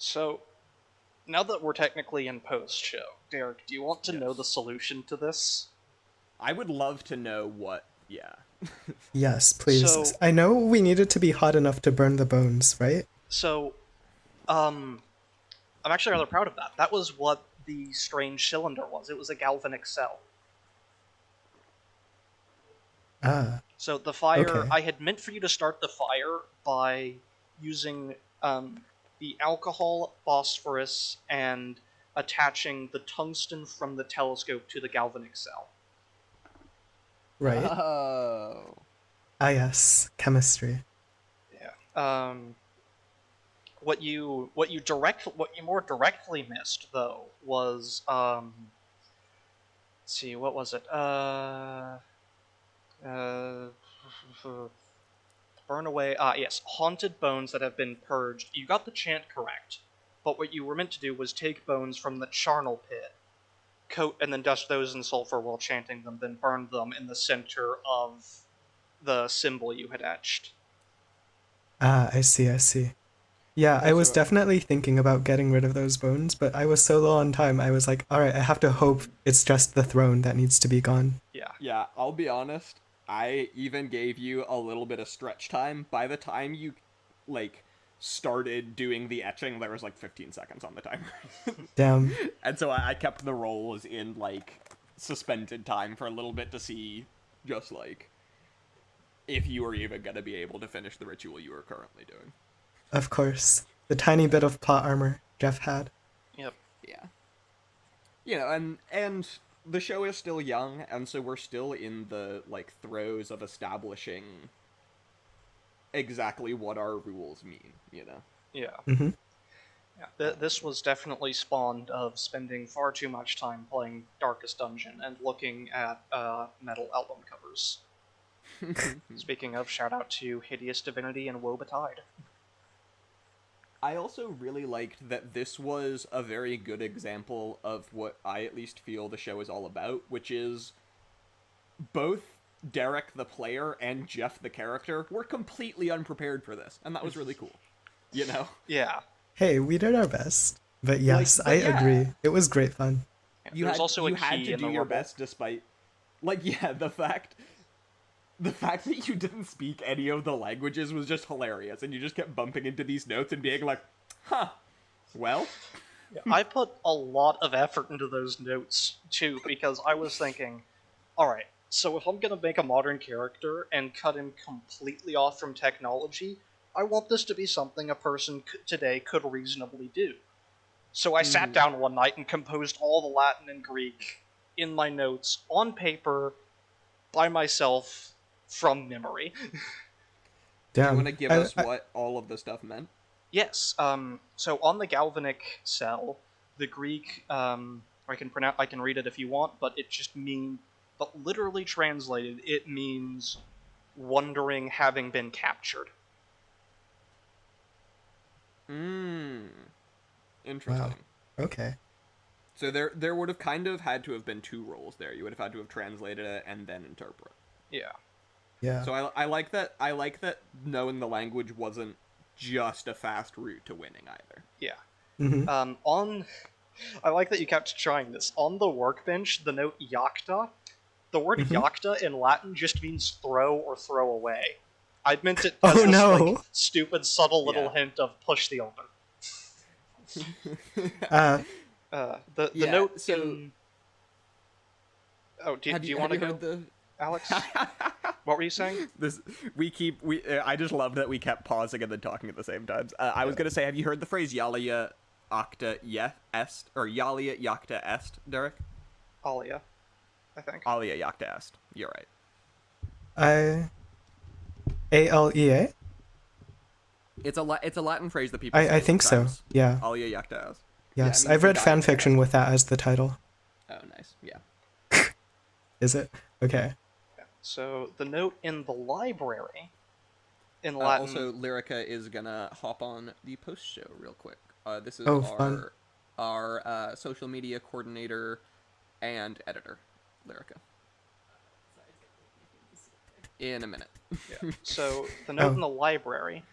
So, now that we're technically in post-show, Derek, do you want to know the Yes. solution to this? I would love to know what. Yeah. Yes, please. So, I know we need it to be hot enough to burn the bones, right? so, um, I'm actually rather proud of that. That was what the strange cylinder was. It was a galvanic cell. Ah, So the fire, okay. I had meant for you to start the fire by using the alcohol, phosphorus, and attaching the tungsten from the telescope to the galvanic cell. Right. Oh. Ah, yes. Chemistry. Yeah. What you more directly missed though was let's see, what was it? Uh Burn away. Yes, haunted bones that have been purged. You got the chant correct, but what you were meant to do was take bones from the charnel pit, coat, and then dust those in sulfur while chanting them, then burn them in the center of the symbol you had etched. Ah, I see, I see. Yeah, I was Also, definitely thinking about getting rid of those bones, but I was so low on time, I was like, alright, I have to hope it's just the throne that needs to be gone. Yeah. yeah, I'll be honest. I even gave you a little bit of stretch time. By the time you, like, started doing the etching, there was like 15 seconds on the timer. Damn. And so I kept the rolls in, like, suspended time for a little bit to see just, like, if you were even going to be able to finish the ritual you were currently doing. Of course. The tiny bit of plot armor Jeff had. Yep. Yeah. You know, and the show is still young, and so we're still in the, like, throes of establishing exactly what our rules mean, you know? Yeah. Mm-hmm. Yeah. This was definitely spawned of spending far too much time playing Darkest Dungeon and looking at metal album covers. Speaking of, shout out to Hideous Divinity and Woe Betide. I also really liked that this was a very good example of what I at least feel the show is all about, which is both Derek the player and Jeff the character were completely unprepared for this, and that was really cool. You know? Yeah. Hey, we did our best. But yes, Like, I but yeah. agree. It was great fun. You There's had also a you key had to in do the your rubble. best despite, like, yeah, the fact that you didn't speak any of the languages was just hilarious, and you just kept bumping into these notes and being like, huh, well. I put a lot of effort into those notes too, because I was thinking, alright, so if I'm gonna make a modern character and cut him completely off from technology, I want this to be something a person today could reasonably do. So I sat down one night and composed all the Latin and Greek in my notes on paper by myself from memory. Do you want Damn. to give us what all of the stuff meant? Yes. So on the galvanic cell, the Greek. I can read it if you want, but it just means. But literally translated, it means wondering having been captured. Interesting. Wow. Okay. So there would have kind of had to have been two roles there. You would have had to have translated it and then interpret. Yeah. Yeah. So I like that. I like that knowing the language wasn't just a fast route to winning either. Yeah. Mm-hmm. I like that you kept trying this. On the workbench, the note "jacta," the word Mhm. "jacta" in Latin just means throw or throw away. I meant it as Oh, this no. like stupid, subtle little Yeah. hint of push the open. The Yeah, note so- in. Oh, do Have you want to have go, you heard Alex? What were you saying? this? I just love that we kept pausing and then talking at the same time. I was gonna say, have you heard the phrase "Yalia acta est" or "Yalia jacta est"? Derek? Alia, I think. Alia jacta est. You're right. Alea? It's a Latin phrase that people. I say think so. sometimes. Yeah. Alia jacta est. Yes. Yeah, it means I've read to die fan in fiction battle. with that as the title. Oh, nice. Yeah. Is it? Okay. So the note in the library in Latin. Also, Lyrica is gonna hop on the post show real quick. This is Oh, fun. our social media coordinator and editor, Lyrica. In a minute. So the note Oh. in the library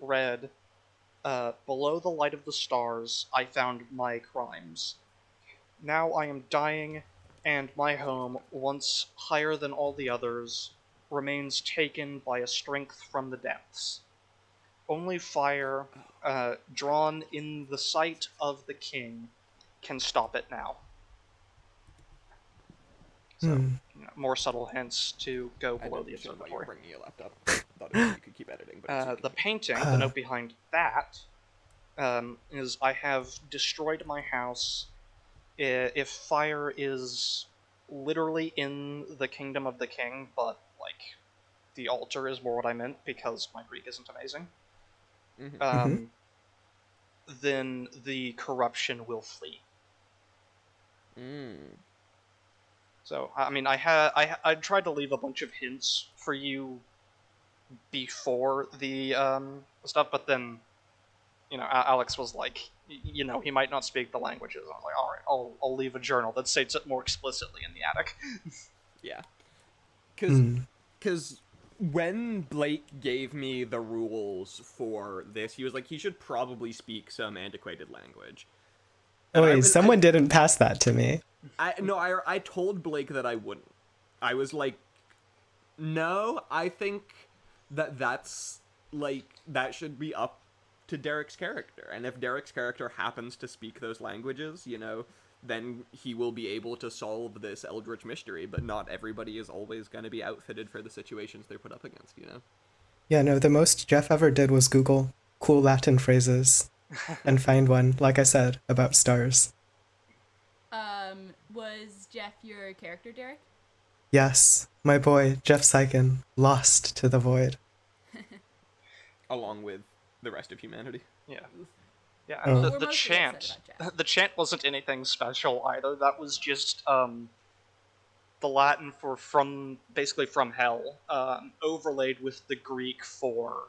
read, below the light of the stars, I found my crimes. Now I am dying, and my home, once higher than all the others, remains taken by a strength from the depths. Only fire, drawn in the sight of the king, can stop it now. So, Hmm. more subtle hints to go I below didn't the know that you were observatory. bringing your laptop. Thought it was you could keep editing, but it's The painting, Ah. the note behind that, is I have destroyed my house. If fire is literally in the kingdom of the king, but like the altar is more what I meant because my Greek isn't amazing, Mhm. then the corruption will flee. Mm. So I mean, I tried to leave a bunch of hints for you before the stuff, but then Alex was like, he might not speak the languages. I was like, all right, I'll leave a journal that states it more explicitly in the attic. Yeah. Hmm. Because when Blake gave me the rules for this, he was like, he should probably speak some antiquated language. And Wait, someone didn't pass that to me. I told Blake that I wouldn't. I was like, no, I think that's like that should be up to Derek's character, and if Derek's character happens to speak those languages, then he will be able to solve this eldritch mystery. But not everybody is always going to be outfitted for the situations they're put up against. Yeah, no, the most Jeff ever did was Google cool Latin phrases and find one, like I said, about stars. Was Jeff your character, Derek? Yes, my boy, Jeff Sykin, lost to the void. Along with the rest of humanity. Yeah. Yeah, Oh. and We're the mostly chant, upset about Jeff. the chant wasn't anything special either. That was just the Latin for basically from hell, overlaid with the Greek for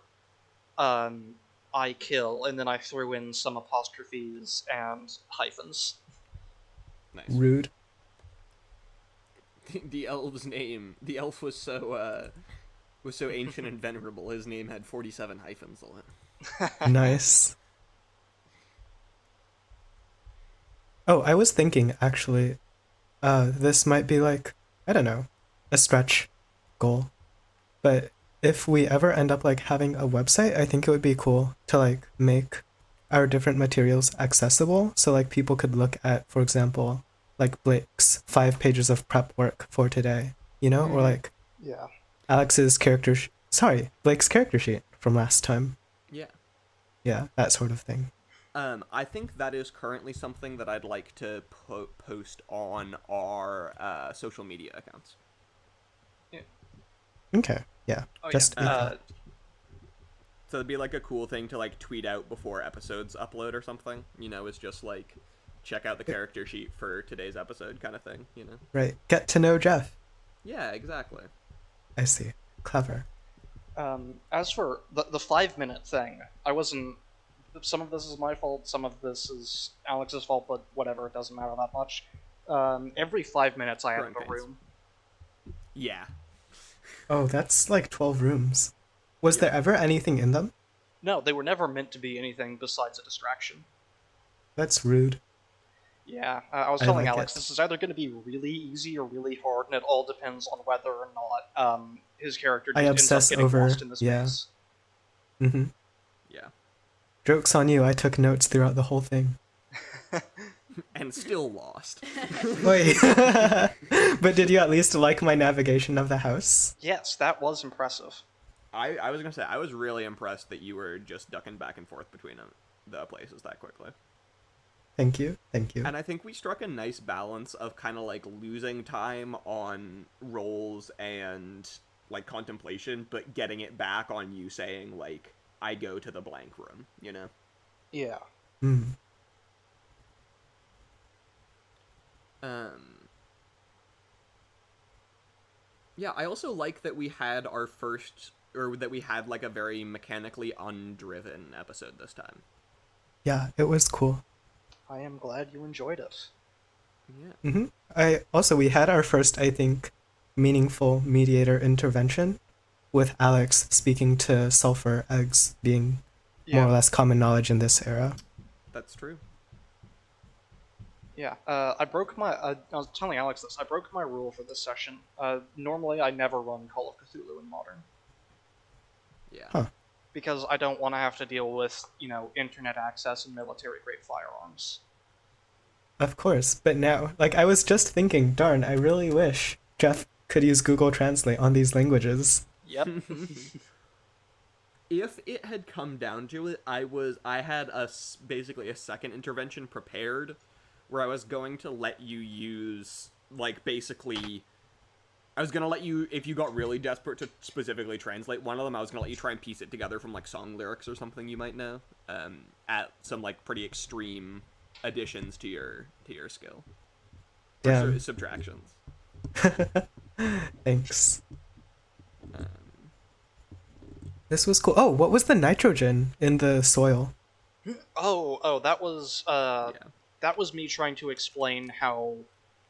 I kill, and then I threw in some apostrophes and hyphens. Nice. Rude. The elf was so ancient and venerable. His name had 47 hyphens on it. Nice. Oh, I was thinking, actually, this might be like, I don't know, a stretch goal. But if we ever end up like having a website, I think it would be cool to like make our different materials accessible. So like people could look at, for example, like Blake's 5 pages of prep work for today, or like Yeah. Alex's Blake's character sheet from last time. Yeah. Yeah, that sort of thing. I think that is currently something that I'd like to post on our social media accounts. Okay, yeah. Oh, Just yeah. So it'd be like a cool thing to like tweet out before episodes upload or something. It's just like check out the character sheet for today's episode kind of thing. right. Get to know Jeff. Yeah, exactly. I see. Clever. As for the 5-minute thing, I wasn't. Some of this is my fault, some of this is Alex's fault, but whatever, it doesn't matter that much. Every 5 minutes I Growing have a pains. room. Yeah. Oh, that's like 12 rooms. Was Yeah. there ever anything in them? No, they were never meant to be anything besides a distraction. That's rude. Yeah, I was I telling like Alex, it. this is either going to be really easy or really hard, and it all depends on whether or not his character I just ends up obsess getting over- lost in the yeah. space. Mm-hmm. Yeah. Joke's on you, I took notes throughout the whole thing. And still lost. Wait. But did you at least like my navigation of the house? Yes, that was impressive. I was gonna say I was really impressed that you were just ducking back and forth between the places that quickly. Thank you. Thank you. And I think we struck a nice balance of kind of like losing time on rolls and like contemplation, but getting it back on you saying like I go to the blank room. Yeah. Hmm. Yeah, I also like that we had our first, or that we had like a very mechanically undriven episode this time. Yeah, it was cool. I am glad you enjoyed it. Yeah. Mm-hmm. We had our first, I think, meaningful mediator intervention with Alex speaking to sulfur eggs being more or Yeah. less common knowledge in this era. That's true. Yeah, I broke my. I was telling Alex this. I broke my rule for this session. Normally, I never run Call of Cthulhu in Modern Yeah. Huh. because I don't want to have to deal with, internet access and military-grade firearms. Of course, but now, like, I was just thinking, darn, I really wish Jeff could use Google Translate on these languages. Yep. If it had come down to it, I had basically a second intervention prepared, where I was going to let you use, like, basically, I was gonna let you, if you got really desperate to specifically translate one of them, I was gonna let you try and piece it together from, like, song lyrics or something you might know, at some, like, pretty extreme additions to your skill. Or Damn. subtractions. Thanks. This was cool. Oh, what was the nitrogen in the soil? That was Yeah. that was me trying to explain how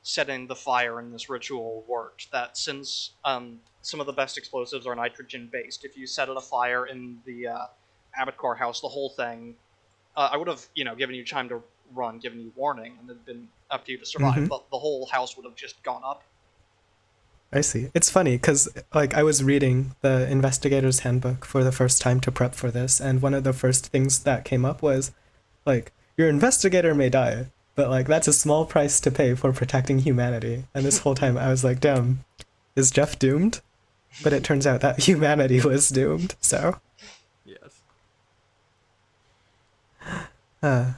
setting the fire in this ritual worked. That since some of the best explosives are nitrogen based, if you set it afire in the Abbotcore house, the whole thing, I would have given you time to run, given you warning, and it'd been up to you to survive. Mhm. But the whole house would have just gone up. I see. It's funny because, like, I was reading the investigator's handbook for the first time to prep for this, and one of the first things that came up was, like, your investigator may die, but, like, that's a small price to pay for protecting humanity. And this whole time I was like, damn, is Jeff doomed? But it turns out that humanity was doomed, so. Yes. Uh,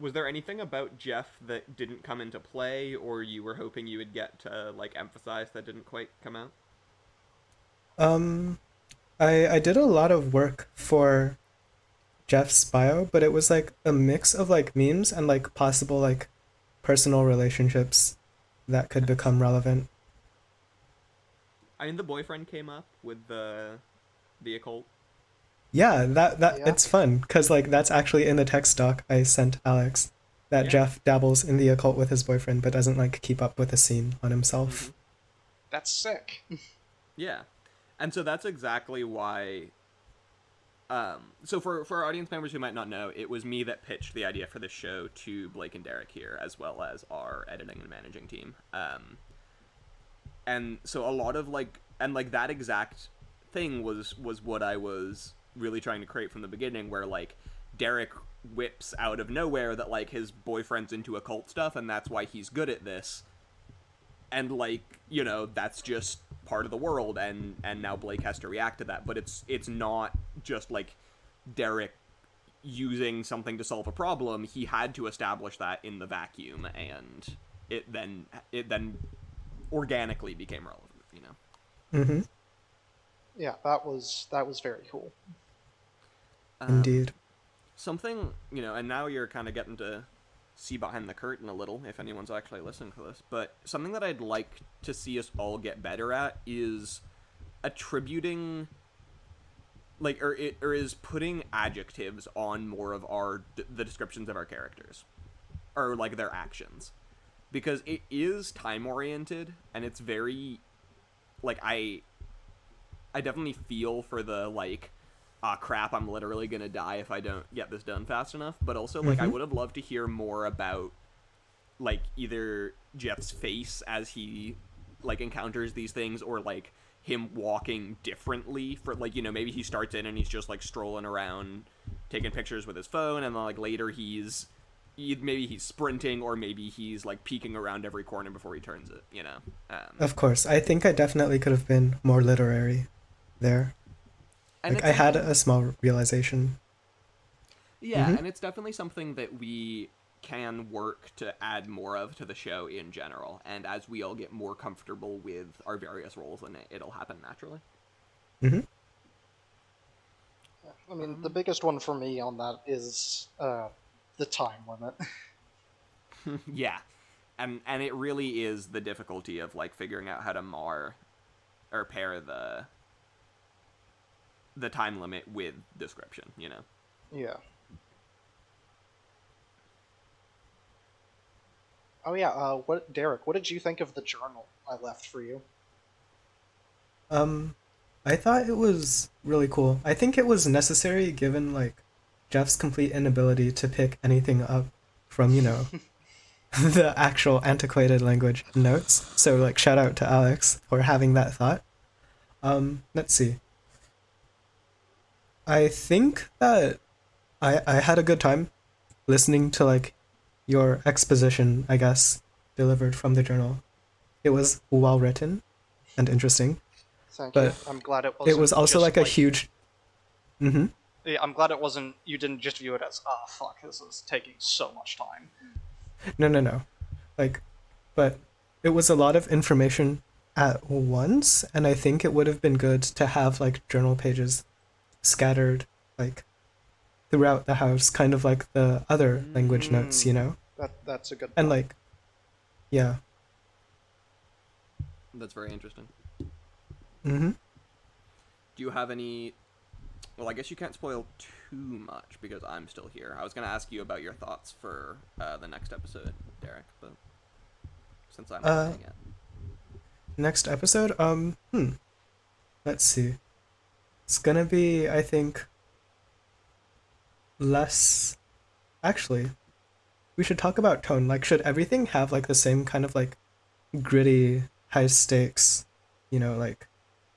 Was there anything about Jeff that didn't come into play, or you were hoping you would get to, like, emphasize that didn't quite come out? I did a lot of work for Jeff's bio, but it was like a mix of like memes and like possible like personal relationships that could become relevant. I mean, the boyfriend came up with the occult. Yeah, that Yeah. it's fun because like that's actually in the text doc I sent Alex that Yeah. Jeff dabbles in the occult with his boyfriend but doesn't like keep up with the scene on himself. Mhm. That's sick. Yeah. And so that's exactly why. So for our audience members who might not know, it was me that pitched the idea for this show to Blake and Derek here, as well as our editing and managing team. And so a lot of that exact thing was what I was really trying to create from the beginning, where like Derek whips out of nowhere that like his boyfriend's into occult stuff and that's why he's good at this, and like that's just part of the world, and now Blake has to react to that. But it's not just like Derek using something to solve a problem. He had to establish that in the vacuum, and it then organically became relevant. Mm-hmm. Yeah, that was very cool. Indeed. Something, and now you're kind of getting to see behind the curtain a little, if anyone's actually listening to this, but something that I'd like to see us all get better at is attributing, or is putting adjectives on more of the descriptions of our characters, or like their actions, because it is time oriented, and it's very, like, I definitely feel for the like, crap, I'm literally gonna die if I don't get this done fast enough. But also, like, I would have loved to hear more about, like, either Jeff's face as he, like, encounters these things, or, like, him walking differently for, like, maybe he starts in and he's just, like, strolling around, taking pictures with his phone, and then, like, later maybe he's sprinting, or maybe he's, like, peeking around every corner before he turns it, Of course. I think I definitely could have been more literary there. And Like it's I had something- a small realization. Yeah, Mhm. and it's definitely something that we can work to add more of to the show in general. And as we all get more comfortable with our various roles in it, it'll happen naturally. Mm-hmm. I mean, the biggest one for me on that is the time limit. Yeah, and it really is the difficulty of like figuring out how to pair the time limit with description. Yeah. Oh yeah. Derek? What did you think of the journal I left for you? I thought it was really cool. I think it was necessary given like Jeff's complete inability to pick anything up from, the actual antiquated language notes. So like shout out to Alex for having that thought. Let's see. I think that I had a good time listening to like your exposition, I guess, delivered from the journal. It was well written and interesting, Thank you. but I'm glad it it wasn't was also just like a huge. Mm-hmm. Yeah, I'm glad it wasn't. You didn't just view it as, ah, fuck, this is taking so much time. No, no, no. Like, but it was a lot of information at once, and I think it would have been good to have like journal pages scattered like throughout the house, kind of like the other language notes, you know? That's a good And point. like, yeah. That's very interesting. Mm-hmm. Do you have any? Well, I guess you can't spoil too much because I'm still here. I was gonna ask you about your thoughts for the next episode, Derek, but since I'm not saying it. Next episode, let's see. It's gonna be, I think, less. Actually, we should talk about tone. Like, should everything have like the same kind of like gritty, high stakes, like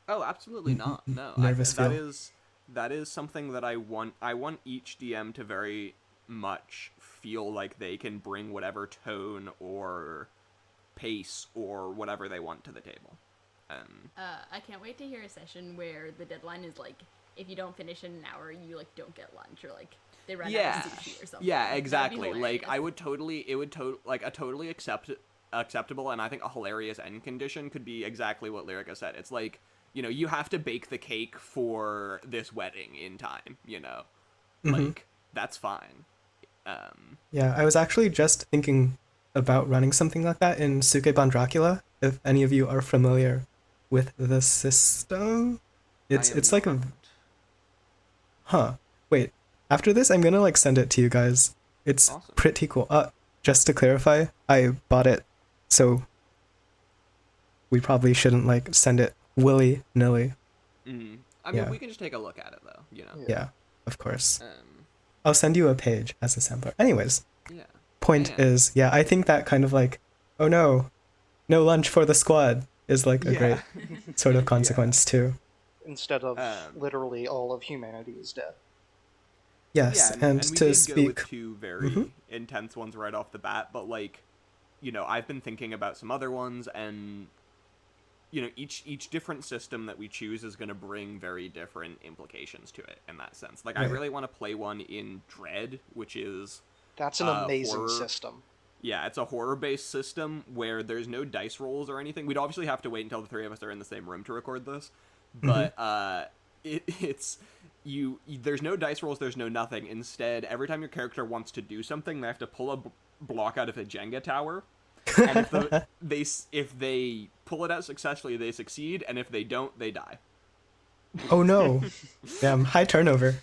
Oh, absolutely not. No, nervous that feel? is something that I want. I want each DM to very much feel like they can bring whatever tone or pace or whatever they want to the table. I can't wait to hear a session where the deadline is like, if you don't finish in an hour, you like don't get lunch, or like they run Yeah, out of sushi or something. yeah, That'd be exactly. Like hilarious. I would totally, it would like a totally acceptable, and I think a hilarious end condition could be exactly what Lyrica said. It's like, you have to bake the cake for this wedding in time. Like that's fine. Yeah, I was actually just thinking about running something like that in Sukeban Dracula. If any of you are familiar with the system, I it's am like a not. huh. Wait, after this, I'm gonna like send it to you guys. It's Awesome. pretty cool. Just to clarify, I bought it, so we probably shouldn't like send it willy nilly. I mean, Yeah. we can just take a look at it though. Yeah, of course. Um, I'll send you a page as a sampler. Anyways, yeah. point Man. is, yeah, I think that kind of like, oh no, no lunch for the squad is like a Yeah. great sort of consequence too. Instead of Um, literally all of humanity is dead. Yes, Yeah, and we to did go speak. with two very intense ones right off the bat, but like, I've been thinking about some other ones, and each different system that we choose is going to bring very different implications to it in that sense. Like, I Right. really want to play one in Dread, which is That's an amazing horror. system. Yeah, it's a horror-based system where there's no dice rolls or anything. We'd obviously have to wait until the three of us are in the same room to record this, but it's there's no dice rolls, there's no nothing. Instead, every time your character wants to do something, they have to pull a block out of a Jenga tower, and if they pull it out successfully, they succeed, and if they don't, they die. Oh no, damn, high turnover.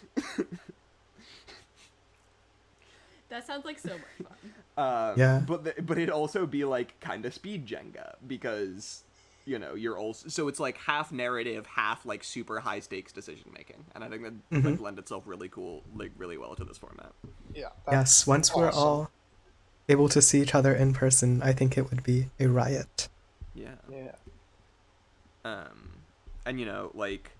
That sounds like so much fun. Yeah. But it'd also be like kind of speed Jenga because you're also, so it's like half narrative, half like super high stakes decision making, and I think that like lend itself really well to this format. Yeah. Yes, once we're awesome. all able to see each other in person, I think it would be a riot. Yeah. Yeah. And like,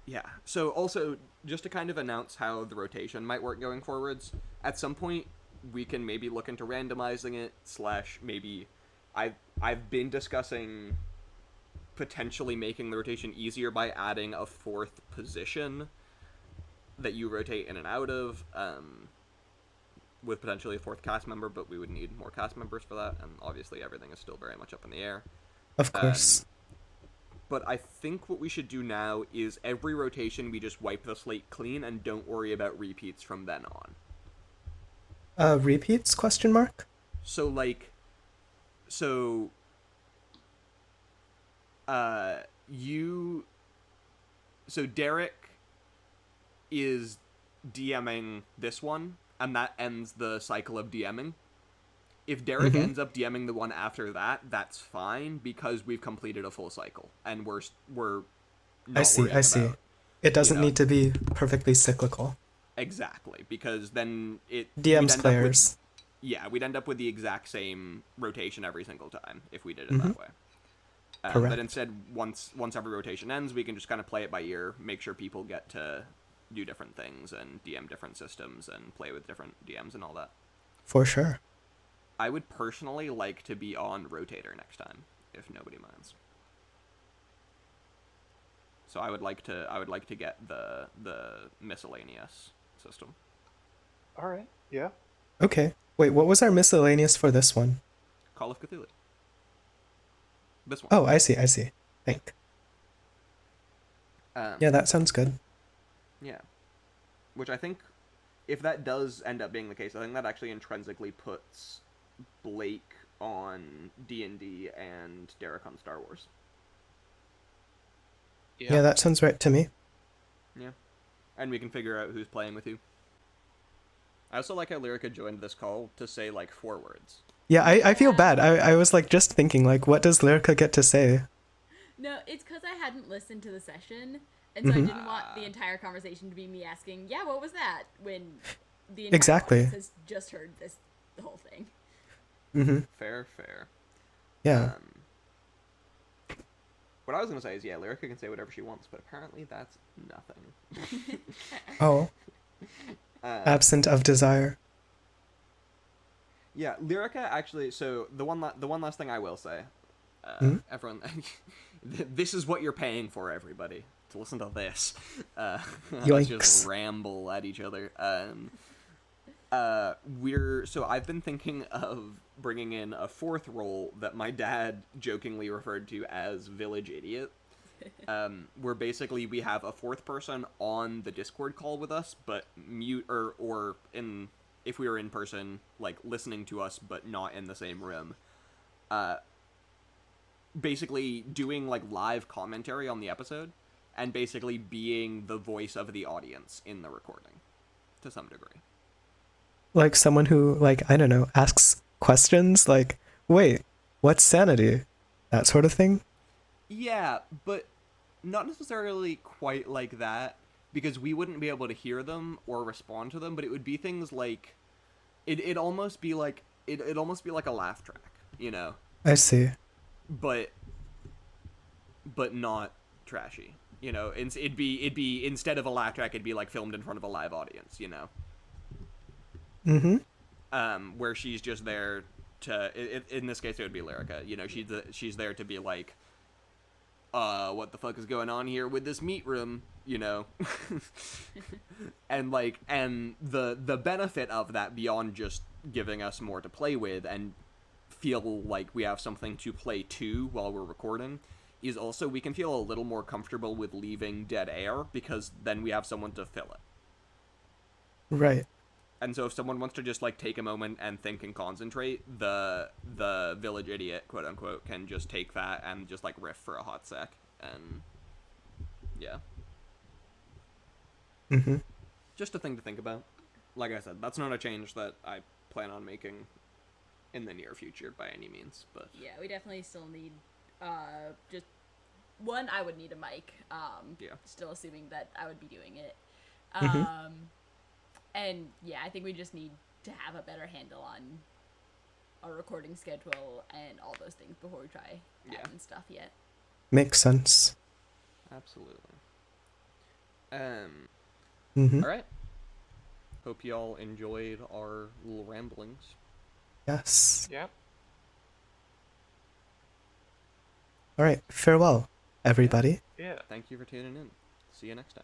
yeah. So also, just to kind of announce how the rotation might work going forwards, at some point we can maybe look into randomizing it, / maybe I've been discussing potentially making the rotation easier by adding a fourth position that you rotate in and out of, with potentially a fourth cast member, but we would need more cast members for that, and obviously everything is still very much up in the air. Of course. But I think what we should do now is every rotation we just wipe the slate clean and don't worry about repeats from then on. Repeats? Question mark. So like, so Derek is DMing this one, and that ends the cycle of DMing. If Derek Mhm. ends up DMing the one after that, that's fine because we've completed a full cycle and we're not I see, worrying I see. about, It you doesn't know, need to be perfectly cyclical. exactly, because then we'd DMs end up with, players. yeah, we'd end up with the exact same rotation every single time if we did it Mhm. that way. But Correct. instead, once every rotation ends, we can just kind of play it by ear, make sure people get to do different things and DM different systems and play with different DMs and all that. For sure. I would personally like to be on Rotator next time, if nobody minds. So I would like to get the miscellaneous system. All right. Yeah. Okay. Wait, what was our miscellaneous for this one? Call of Cthulhu. This one. Oh, I see, I see. Think. Um, Yeah, that sounds good. Yeah. Which I think, if that does end up being the case, I think that actually intrinsically puts Blake on D&D and Derek on Star Wars. Yeah, that sounds right to me. Yeah. And we can figure out who's playing with who. I also like how Lyrica joined this call to say, like, 4 words. Yeah, I feel Yeah. bad. I was like just thinking like, what does Lyrica get to say? No, it's because I hadn't listened to the session, and so I Mhm. didn't want the entire conversation to be me asking, "Yeah, what was that?" When the entire Exactly. audience has just heard the whole thing. Mm-hmm. Fair. Yeah. What I was going to say is, yeah, Lyrica can say whatever she wants, but apparently that's nothing. Oh, absent of desire. Yeah, Lyrica actually. So the one last thing I will say, Mhm. everyone, this is what you're paying for, everybody, to listen to this. Us just Yoinks. ramble at each other. So I've been thinking of bringing in a 4th role that my dad jokingly referred to as Village Idiot. Where basically we have a 4th person on the Discord call with us, but mute or in if we were in person, like listening to us but not in the same room. Basically doing like live commentary on the episode and basically being the voice of the audience in the recording to some degree. Like someone who like, I don't know, asks questions like, wait, what's sanity? That sort of thing. Yeah, but not necessarily quite like that, because we wouldn't be able to hear them or respond to them, but it would be things like it'd almost be like it'd almost be like a laugh track, you know, I see. but not trashy, you know. It'd be instead of a laugh track, it'd be like filmed in front of a live audience, you know. Mm-hmm. Where she's just there to in this case it would be Lyrica, you know. She's there to be like, what the fuck is going on here with this meat room, you know? and the benefit of that, beyond just giving us more to play with and feel like we have something to play to while we're recording, is also we can feel a little more comfortable with leaving dead air, because then we have someone to fill it. Right. And so if someone wants to just like take a moment and think and concentrate, the Village Idiot, quote unquote, can just take that and just like riff for a hot sec. And yeah. Mm-hmm. Just a thing to think about. Like I said, that's not a change that I plan on making in the near future by any means, but Yeah, we definitely still need just one. I would need a mic. Yeah. Still assuming that I would be doing it. Mhm. And yeah, I think we just need to have a better handle on our recording schedule and all those things before we try Yeah. adding stuff yet. Makes sense. absolutely. Mm-hmm. All right. Hope y'all enjoyed our little ramblings. Yes. Yeah. All right. Farewell, everybody. Yeah. Thank you for tuning in. See you next time.